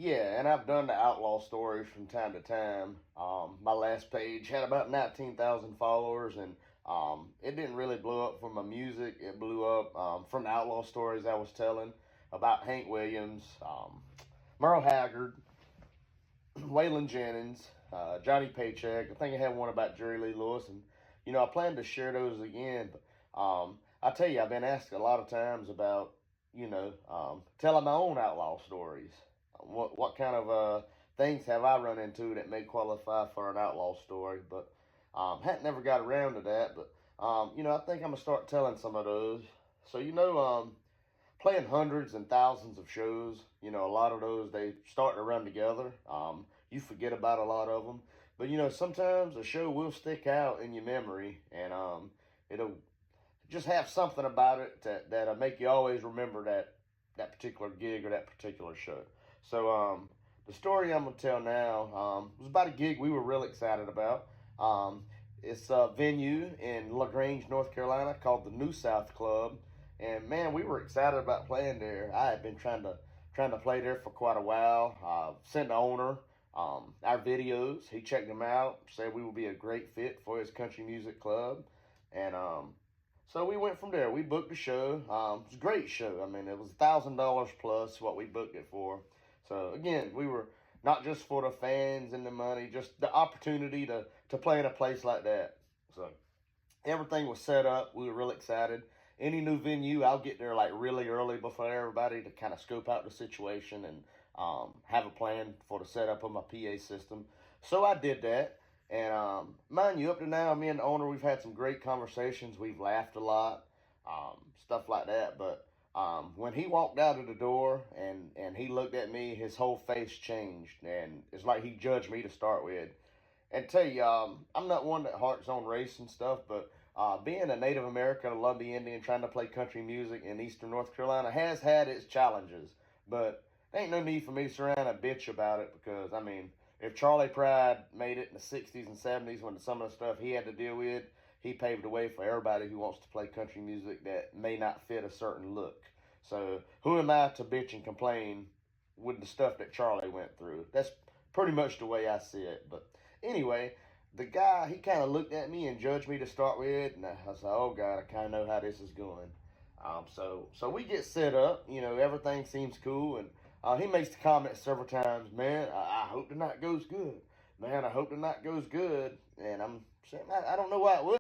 Yeah, and I've done the outlaw stories from time to time. My last page had about 19,000 followers, and it didn't really blow up from my music. It blew up from the outlaw stories I was telling about Hank Williams, Merle Haggard, Waylon Jennings, Johnny Paycheck. I think I had one about Jerry Lee Lewis, and I plan to share those again. But I tell you, I've been asked a lot of times about telling my own outlaw stories. What kind of things have I run into that may qualify for an outlaw story? But hadn't never got around to that. But I think I'm gonna start telling some of those. So playing hundreds and thousands of shows, a lot of those they start to run together. You forget about a lot of them, but sometimes a show will stick out in your memory, and it'll just have something about it that'll make you always remember that particular gig or that particular show. So the story I'm gonna tell now was about a gig we were real excited about. It's a venue in Grange, North Carolina, called the New South Club, and man, we were excited about playing there. I had been trying to play there for quite a while. Sent the owner our videos. He checked them out, said we would be a great fit for his country music club, and so we went from there. We booked the show. It was a great show. I mean, it was $1,000 plus what we booked it for. So again, we were not just for the fans and the money, just the opportunity to play in a place like that. So everything was set up. We were real excited. Any new venue, I'll get there like really early before everybody to kind of scope out the situation and have a plan for the setup of my PA system. So I did that. And mind you, up to now, me and the owner, we've had some great conversations. We've laughed a lot, stuff like that. But when he walked out of the door and he looked at me, his whole face changed. And it's like he judged me to start with. And tell you, I'm not one that harks on race and stuff, but being a Native American, a Lumbee Indian, trying to play country music in Eastern North Carolina has had its challenges. But there ain't no need for me to sit around and bitch about it because, I mean, if Charlie Pride made it in the 60s and 70s when some of the stuff he had to deal with, he paved the way for everybody who wants to play country music that may not fit a certain look. So who am I to bitch and complain with the stuff that Charlie went through? That's pretty much the way I see it. But anyway, the guy, he kind of looked at me and judged me to start with, and I was like, oh God, I kind of know how this is going. So we get set up, everything seems cool, and he makes the comment several times, man, I hope the night goes good. Man, I hope the night goes good. And I'm saying, I don't know why it would.